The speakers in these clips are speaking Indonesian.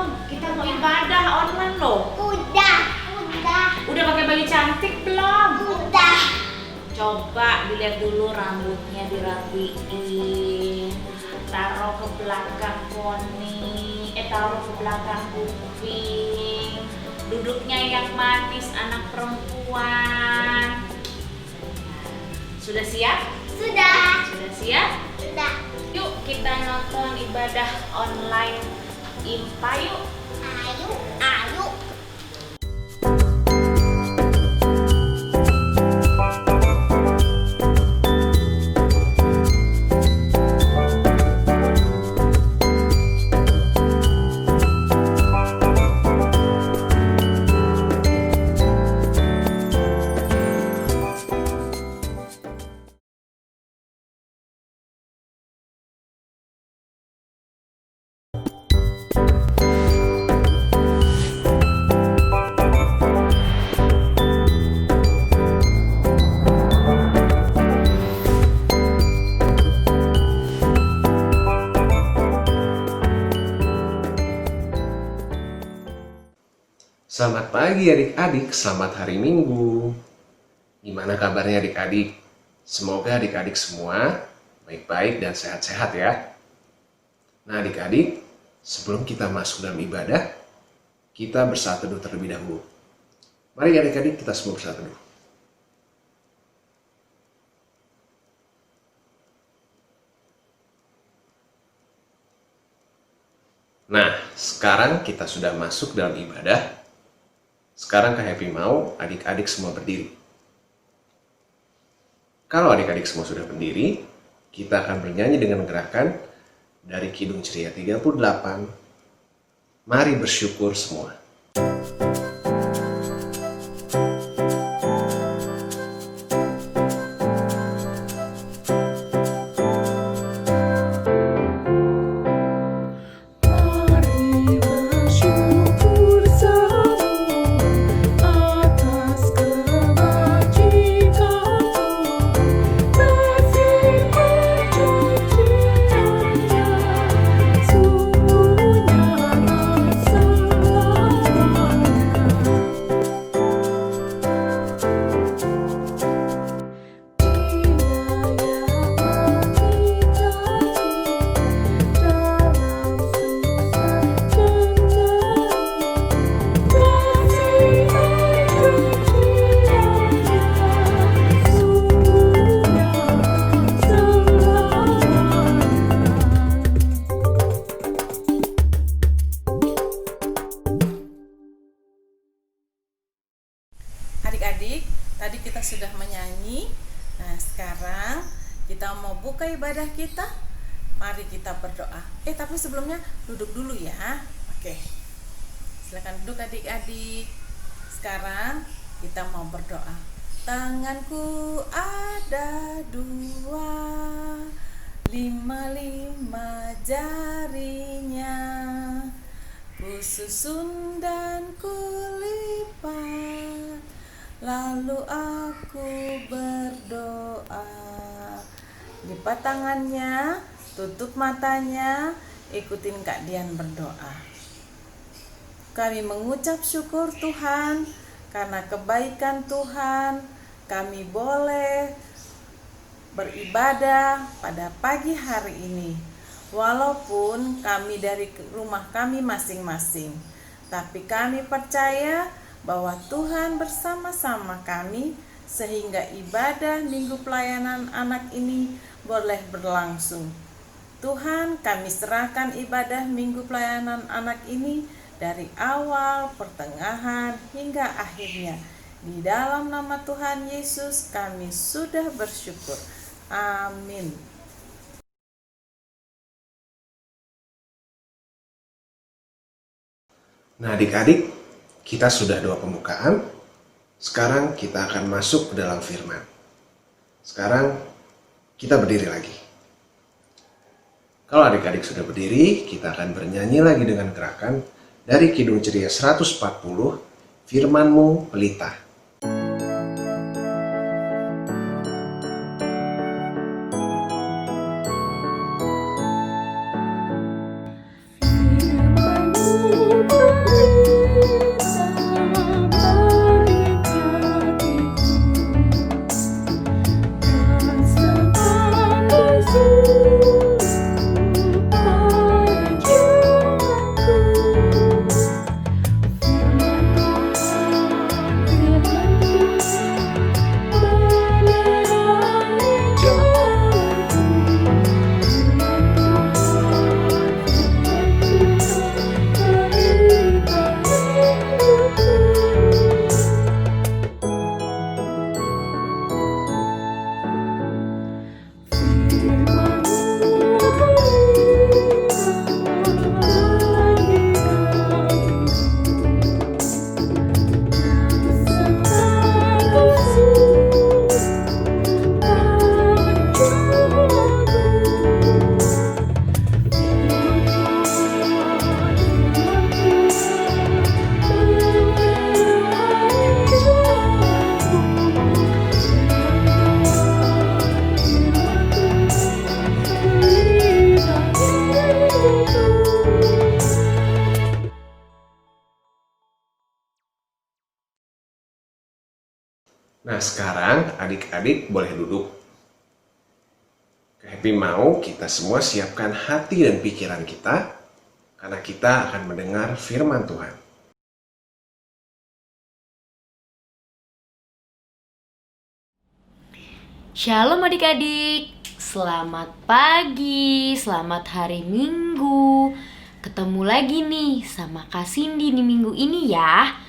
belum? Kita mau ibadah online loh. Udah. Udah pakai baju cantik belum? Udah. Coba dilihat dulu rambutnya dirapiin. Taruh ke belakang poni. Taruh ke belakang kuping. Duduknya yang manis anak perempuan. Sudah siap? Sudah. Sudah siap? Sudah. Yuk kita nonton ibadah online IMPA yuk. Ayo. Ayo. Selamat pagi adik-adik, selamat hari Minggu. Gimana kabarnya adik-adik? Semoga adik-adik semua baik-baik dan sehat-sehat ya. Nah adik-adik, sebelum kita masuk dalam ibadah, kita bersatu dulu terlebih dahulu. Mari adik-adik kita semua bersatu dulu. Nah, sekarang kita sudah masuk dalam ibadah. Sekarang Kak Happy mau adik-adik semua berdiri. Kalau adik-adik semua sudah berdiri, kita akan bernyanyi dengan gerakan dari Kidung Ceria 38. Mari bersyukur semua. Adik-adik, tadi kita sudah menyanyi. Nah, sekarang kita mau buka ibadah kita. Mari kita berdoa. Tapi sebelumnya duduk dulu ya. Oke. Silakan duduk adik-adik. Sekarang kita mau berdoa. Tanganku ada 2, 5 jarinya. Ku susun dan kulipat, lalu aku berdoa. Lipat tangannya, tutup matanya, ikutin Kak Dian berdoa. Kami mengucap syukur Tuhan, karena kebaikan Tuhan, kami boleh beribadah pada pagi hari ini. Walaupun kami dari rumah kami masing-masing, tapi kami percaya bahwa Tuhan bersama-sama kami, sehingga ibadah Minggu Pelayanan Anak ini boleh berlangsung. Tuhan, kami serahkan ibadah Minggu Pelayanan Anak ini dari awal, pertengahan, hingga akhirnya. Di dalam nama Tuhan Yesus kami sudah bersyukur. Amin. Nah adik-adik, kita sudah doa pembukaan. Sekarang kita akan masuk ke dalam firman. Sekarang kita berdiri lagi. Kalau adik-adik sudah berdiri, kita akan bernyanyi lagi dengan gerakan dari Kidung Ceria 140, Firman-Mu Pelita. Nah, sekarang adik-adik boleh duduk. Happy mau kita semua siapkan hati dan pikiran kita, karena kita akan mendengar firman Tuhan. Shalom adik-adik, selamat pagi, selamat hari Minggu. Ketemu lagi nih sama Kak Cindy di minggu ini ya.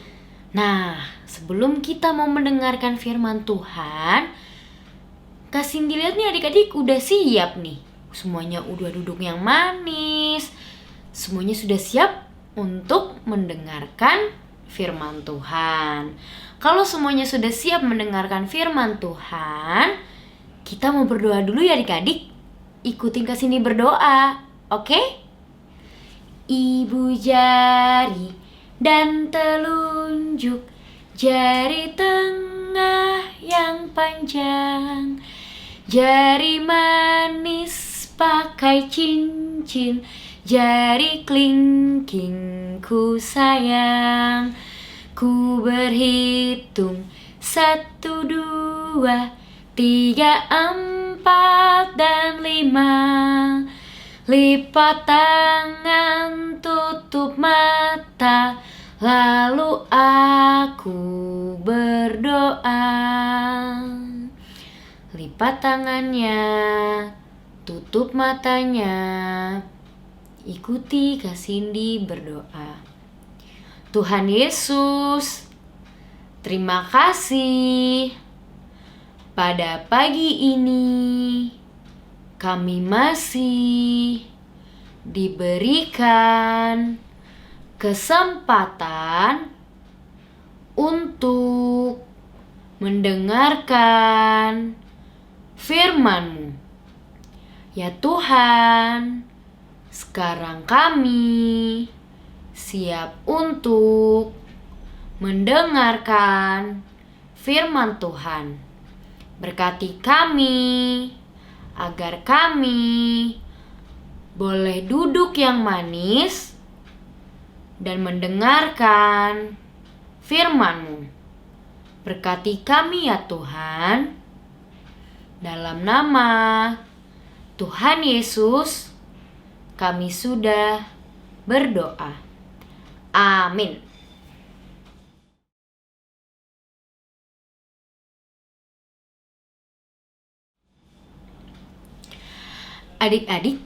Nah, sebelum kita mau mendengarkan firman Tuhan, Kak Cindy lihat nih adik-adik udah siap nih. Semuanya udah duduk yang manis. Semuanya sudah siap untuk mendengarkan firman Tuhan. Kalau semuanya sudah siap mendengarkan firman Tuhan, kita mau berdoa dulu ya adik-adik. Ikutin Kak Cindy berdoa, oke? Ibu jari dan telunjuk, jari tengah yang panjang, jari manis pakai cincin, jari kelingking ku sayang. Ku berhitung 1, 2, 3, 4, dan 5. Lipat tangan, tutup mata, lalu aku berdoa. Lipat tangannya, tutup matanya, ikuti Kak Cindy berdoa. Tuhan Yesus, terima kasih. Pada pagi ini kami masih diberikan kesempatan untuk mendengarkan firman-Mu. Ya Tuhan, sekarang kami siap untuk mendengarkan firman Tuhan. Berkati kami, agar kami boleh duduk yang manis dan mendengarkan firman-Mu. Berkati kami ya Tuhan, dalam nama Tuhan Yesus kami sudah berdoa. Amin. Adik-adik,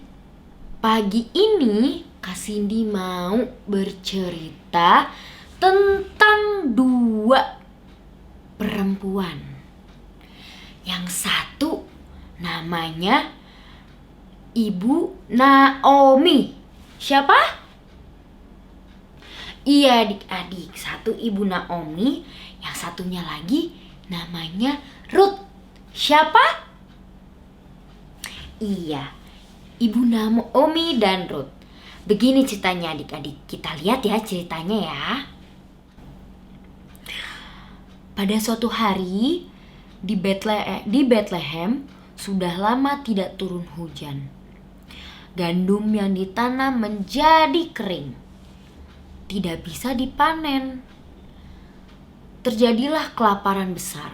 pagi ini Kak Cindy mau bercerita tentang 2 perempuan. Yang satu namanya Ibu Naomi. Siapa? Iya adik-adik, satu Ibu Naomi, yang satunya lagi namanya Ruth. Siapa? Iya, Ibu Naomi dan Ruth. Begini ceritanya adik-adik, kita lihat ya ceritanya ya. Pada suatu hari di Bethlehem sudah lama tidak turun hujan. Gandum yang ditanam menjadi kering, tidak bisa dipanen. Terjadilah kelaparan besar.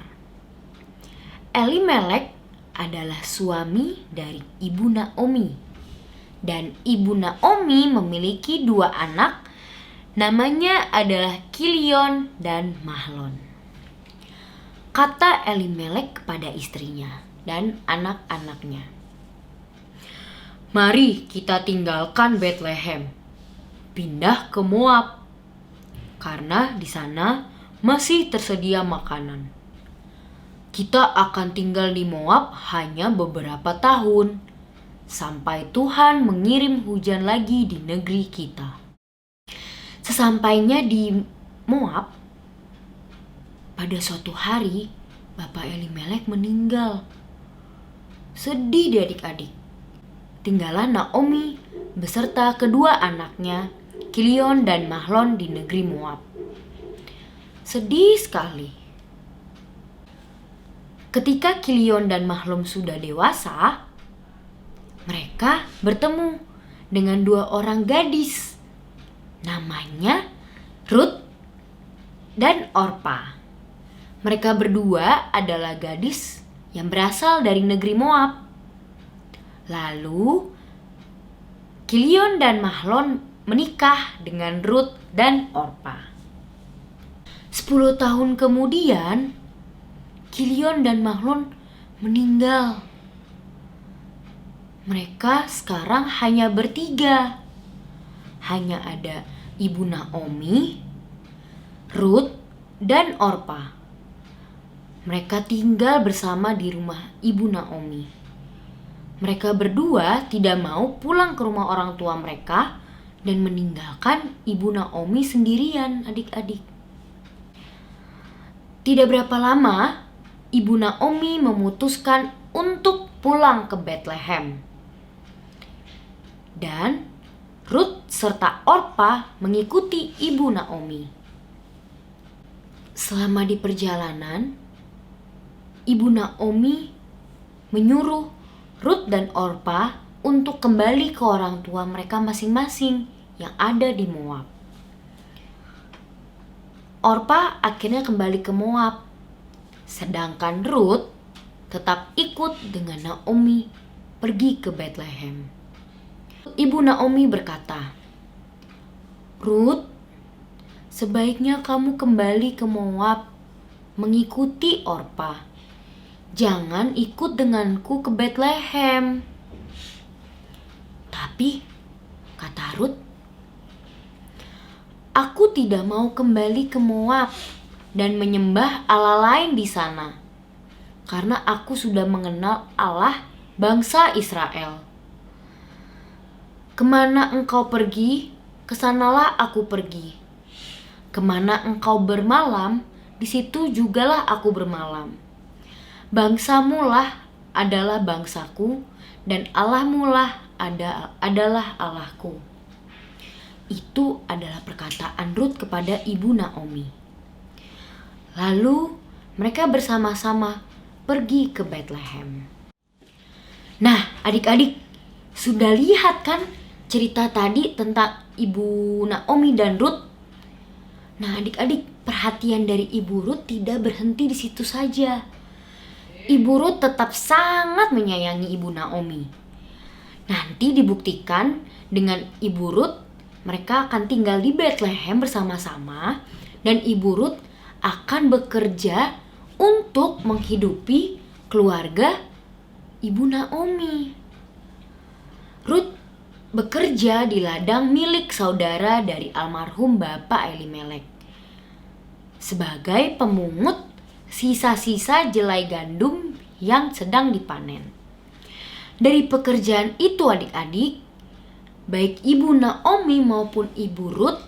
Elimelek, adalah suami dari Ibu Naomi. Dan Ibu Naomi memiliki 2 anak, namanya adalah Kilion dan Mahlon. Kata Elimelek kepada istrinya dan anak-anaknya, "Mari kita tinggalkan Betlehem, pindah ke Moab, karena di sana masih tersedia makanan. Kita akan tinggal di Moab hanya beberapa tahun, sampai Tuhan mengirim hujan lagi di negeri kita." Sesampainya di Moab, pada suatu hari Bapak Elimelek meninggal. Sedih di adik-adik. Tinggallah Naomi beserta kedua anaknya, Kilion dan Mahlon di negeri Moab. Sedih sekali. Ketika Kilion dan Mahlon sudah dewasa, mereka bertemu dengan 2 orang gadis. Namanya Rut dan Orpa. Mereka berdua adalah gadis yang berasal dari negeri Moab. Lalu Kilion dan Mahlon menikah dengan Rut dan Orpa. 10 tahun kemudian, Kilion dan Mahlon meninggal. Mereka sekarang hanya bertiga. Hanya ada Ibu Naomi, Rut, dan Orpa. Mereka tinggal bersama di rumah Ibu Naomi. Mereka berdua tidak mau pulang ke rumah orang tua mereka dan meninggalkan Ibu Naomi sendirian, adik-adik. Tidak berapa lama, Ibu Naomi memutuskan untuk pulang ke Betlehem. Dan Rut serta Orpa mengikuti Ibu Naomi. Selama di perjalanan, Ibu Naomi menyuruh Rut dan Orpa untuk kembali ke orang tua mereka masing-masing yang ada di Moab. Orpa akhirnya kembali ke Moab, sedangkan Rut tetap ikut dengan Naomi pergi ke Betlehem. Ibu Naomi berkata, "Rut, sebaiknya kamu kembali ke Moab mengikuti Orpa. Jangan ikut denganku ke Betlehem." "Tapi," kata Rut, "aku tidak mau kembali ke Moab dan menyembah Allah lain di sana, karena aku sudah mengenal Allah bangsa Israel. Kemana engkau pergi, kesanalah aku pergi. Kemana engkau bermalam, di situ jugalah aku bermalam. Bangsamu lah adalah bangsaku, dan Allahmu lah adalah Allahku." Itu adalah perkataan Rut kepada Ibu Naomi. Lalu mereka bersama-sama pergi ke Betlehem. Nah, adik-adik, sudah lihat kan cerita tadi tentang Ibu Naomi dan Rut? Nah, adik-adik, perhatian dari Ibu Rut tidak berhenti di situ saja. Ibu Rut tetap sangat menyayangi Ibu Naomi. Nanti dibuktikan dengan Ibu Rut, mereka akan tinggal di Betlehem bersama-sama, dan Ibu Rut akan bekerja untuk menghidupi keluarga Ibu Naomi. Rut bekerja di ladang milik saudara dari almarhum Bapak Elimelek sebagai pemungut sisa-sisa jelai gandum yang sedang dipanen. Dari pekerjaan itu, adik-adik, baik Ibu Naomi maupun Ibu Rut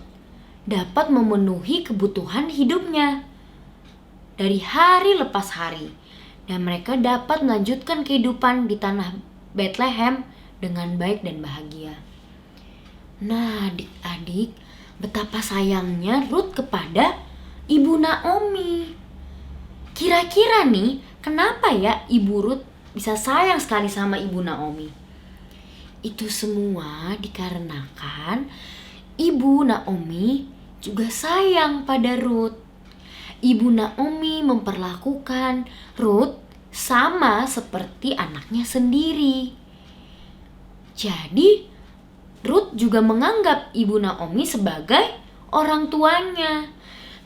dapat memenuhi kebutuhan hidupnya dari hari lepas hari, dan mereka dapat melanjutkan kehidupan di tanah Betlehem dengan baik dan bahagia. Nah, adik-adik, betapa sayangnya Rut kepada Ibu Naomi. Kira-kira nih, kenapa ya Ibu Rut bisa sayang sekali sama Ibu Naomi? Itu semua dikarenakan Ibu Naomi juga sayang pada Rut. Ibu Naomi memperlakukan Rut sama seperti anaknya sendiri. Jadi Ruth juga menganggap Ibu Naomi sebagai orang tuanya.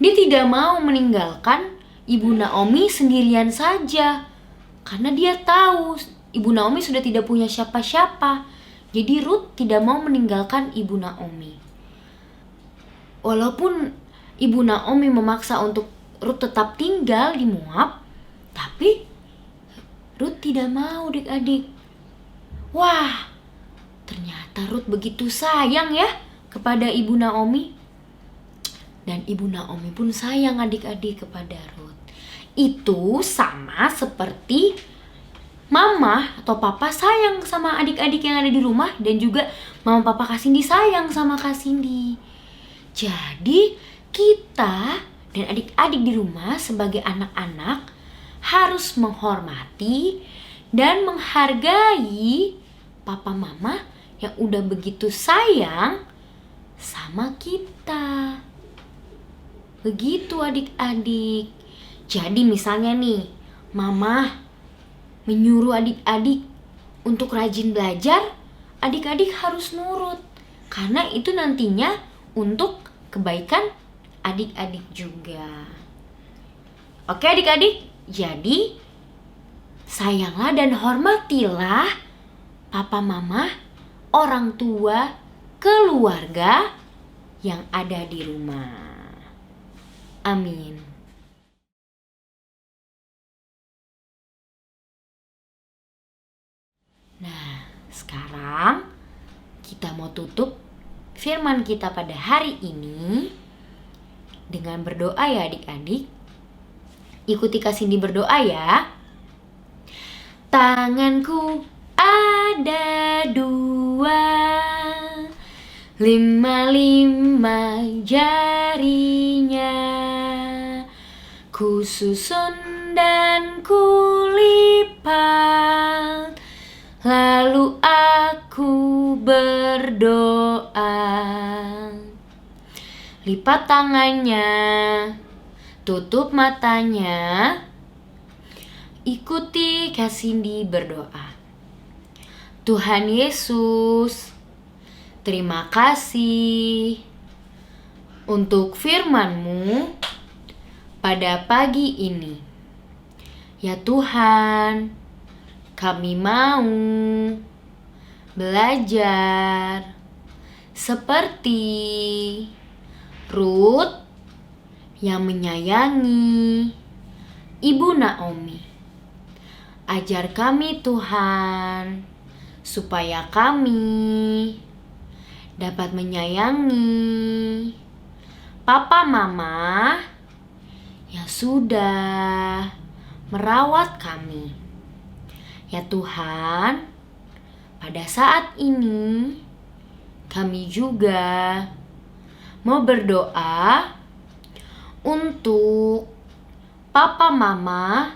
Dia tidak mau meninggalkan Ibu Naomi sendirian saja, karena dia tahu Ibu Naomi sudah tidak punya siapa-siapa. Jadi Ruth tidak mau meninggalkan Ibu Naomi. Walaupun Ibu Naomi memaksa untuk Ruth tetap tinggal di Moab, tapi Ruth tidak mau, adik-adik. Wah, ternyata Ruth begitu sayang ya kepada Ibu Naomi. Dan Ibu Naomi pun sayang adik-adik kepada Ruth. Itu sama seperti mama atau papa sayang sama adik-adik yang ada di rumah, dan juga mama papa Kak Cindy sayang sama Kak Cindy. Jadi kita dan adik-adik di rumah sebagai anak-anak harus menghormati dan menghargai papa mama yang udah begitu sayang sama kita. Begitu adik-adik. Jadi misalnya nih, mama menyuruh adik-adik untuk rajin belajar, adik-adik harus nurut. Karena itu nantinya untuk kebaikan adik-adik juga. Oke adik-adik, jadi sayanglah dan hormatilah papa mama, orang tua, keluarga yang ada di rumah. Amin. Nah, sekarang kita mau tutup firman kita pada hari ini dengan berdoa ya adik-adik. Ikuti Kak Cindy berdoa ya. Tanganku ada 2, 5 jarinya, ku susun dan kulipat, lalu aku berdoa. Lipat tangannya, tutup matanya, ikuti Kak Cindy berdoa. Tuhan Yesus, terima kasih untuk firman-Mu pada pagi ini. Ya Tuhan, kami mau belajar seperti Ruth yang menyayangi Ibu Naomi. Ajar kami Tuhan, supaya kami dapat menyayangi papa mama yang sudah merawat kami. Ya Tuhan, pada saat ini kami juga mau berdoa untuk papa mama,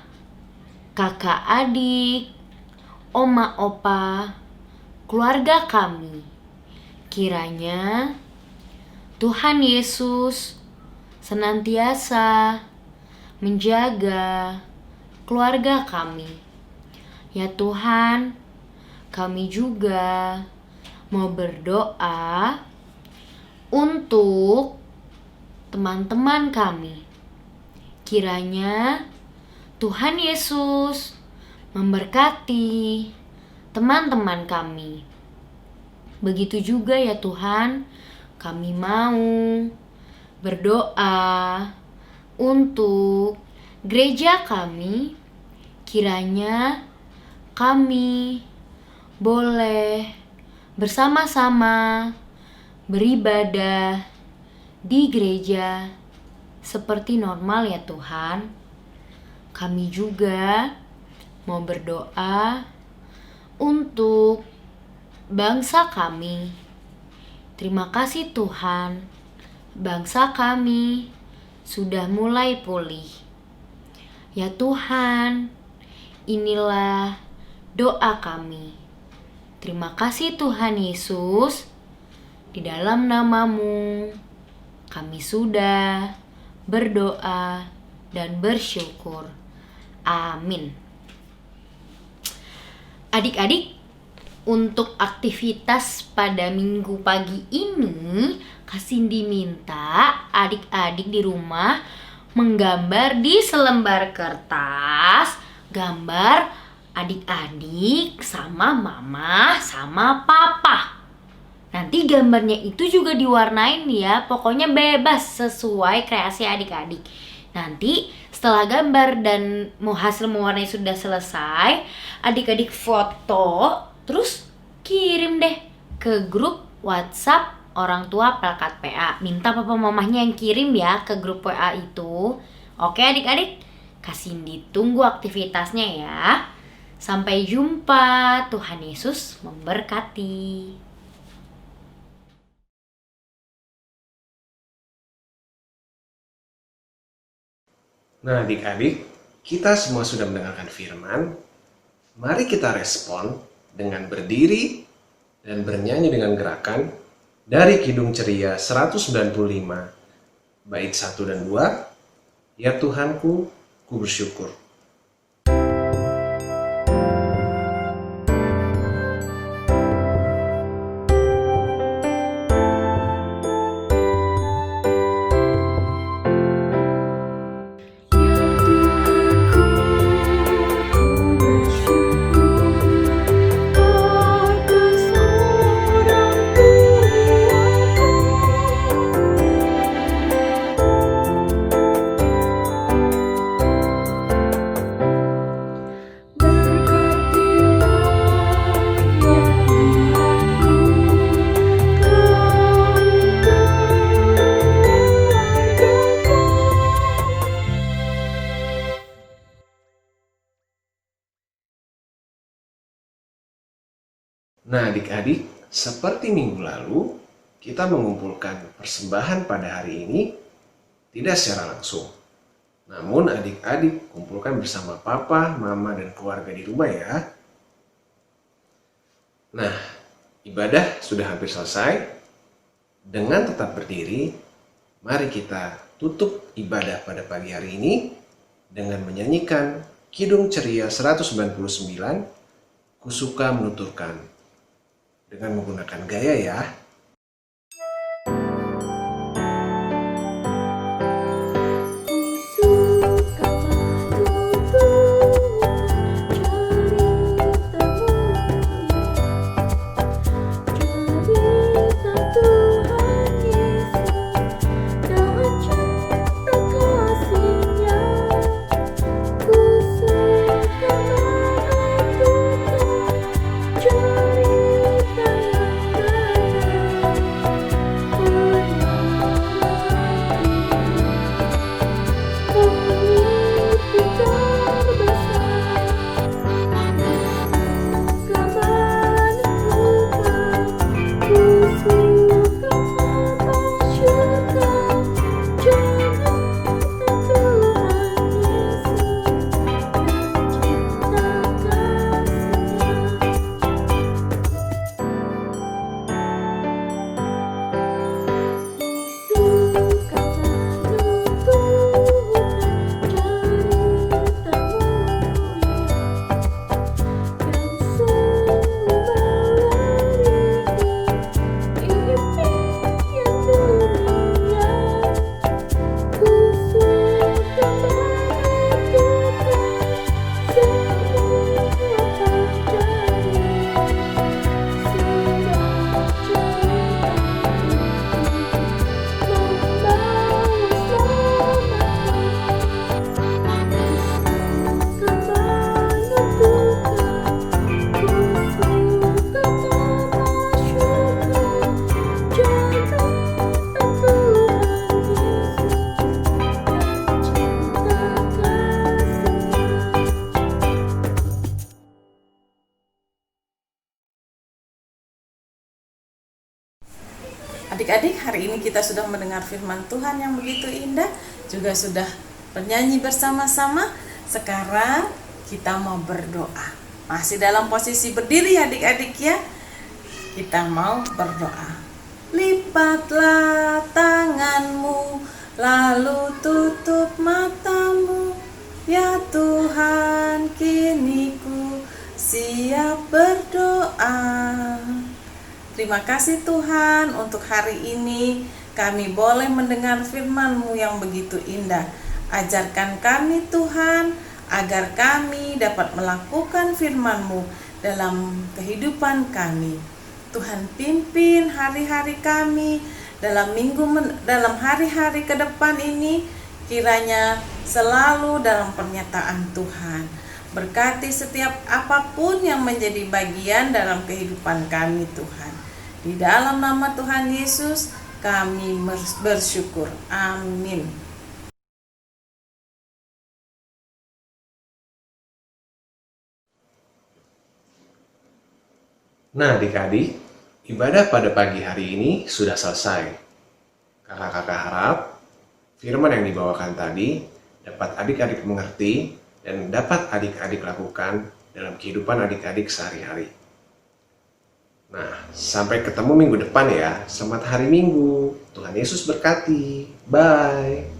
kakak adik, oma opa, keluarga kami. Kiranya Tuhan Yesus senantiasa menjaga keluarga kami. Ya Tuhan, kami juga mau berdoa untuk teman-teman kami. Kiranya Tuhan Yesus memberkati teman-teman kami. Begitu juga ya Tuhan, kami mau berdoa untuk gereja kami. Kiranya kami boleh bersama-sama beribadah di gereja seperti normal ya Tuhan. Kami juga mau berdoa untuk bangsa kami. Terima kasih Tuhan, bangsa kami sudah mulai pulih. Ya Tuhan, inilah doa kami. Terima kasih Tuhan Yesus, di dalam nama-Mu kami sudah berdoa dan bersyukur. Amin. Adik-adik, untuk aktivitas pada minggu pagi ini, Kak Cindy minta adik-adik di rumah menggambar di selembar kertas gambar adik-adik sama mama sama papa. Nanti gambarnya itu juga diwarnain ya, pokoknya bebas sesuai kreasi adik-adik. Nanti setelah gambar dan hasil mewarnai sudah selesai, adik-adik foto, terus kirim deh ke grup WhatsApp orang tua Pelkat PA. Minta papa mamahnya yang kirim ya ke grup WA itu. Oke adik-adik, Kak Cindy tunggu aktivitasnya ya. Sampai jumpa, Tuhan Yesus memberkati. Nah adik-adik, kita semua sudah mendengarkan firman. Mari kita respon dengan berdiri dan bernyanyi dengan gerakan dari Kidung Ceria 195, bait 1 dan 2, Ya Tuhanku, ku bersyukur. Nah adik-adik, seperti minggu lalu, kita mengumpulkan persembahan pada hari ini tidak secara langsung. Namun adik-adik kumpulkan bersama papa, mama, dan keluarga di rumah ya. Nah, ibadah sudah hampir selesai. Dengan tetap berdiri, mari kita tutup ibadah pada pagi hari ini dengan menyanyikan Kidung Ceria 199, Ku Suka Menuturkan. Dengan menggunakan gaya ya. Adik-adik, hari ini kita sudah mendengar firman Tuhan yang begitu indah, juga sudah bernyanyi bersama-sama. Sekarang kita mau berdoa. Masih dalam posisi berdiri adik-adik ya. Kita mau berdoa. Lipatlah tanganmu, lalu tutup matamu. Ya Tuhan, kini ku siap berdoa. Terima kasih Tuhan untuk hari ini kami boleh mendengar firman-Mu yang begitu indah. Ajarkan kami Tuhan agar kami dapat melakukan firman-Mu dalam kehidupan kami. Tuhan pimpin hari-hari kami dalam hari-hari ke depan ini, kiranya selalu dalam pernyataan Tuhan. Berkati setiap apapun yang menjadi bagian dalam kehidupan kami Tuhan. Di dalam nama Tuhan Yesus kami bersyukur. Amin. Nah adik-adik, ibadah pada pagi hari ini sudah selesai. Kakak-kakak harap firman yang dibawakan tadi dapat adik-adik mengerti dan dapat adik-adik lakukan dalam kehidupan adik-adik sehari-hari. Nah, sampai ketemu minggu depan ya. Selamat hari Minggu. Tuhan Yesus berkati. Bye.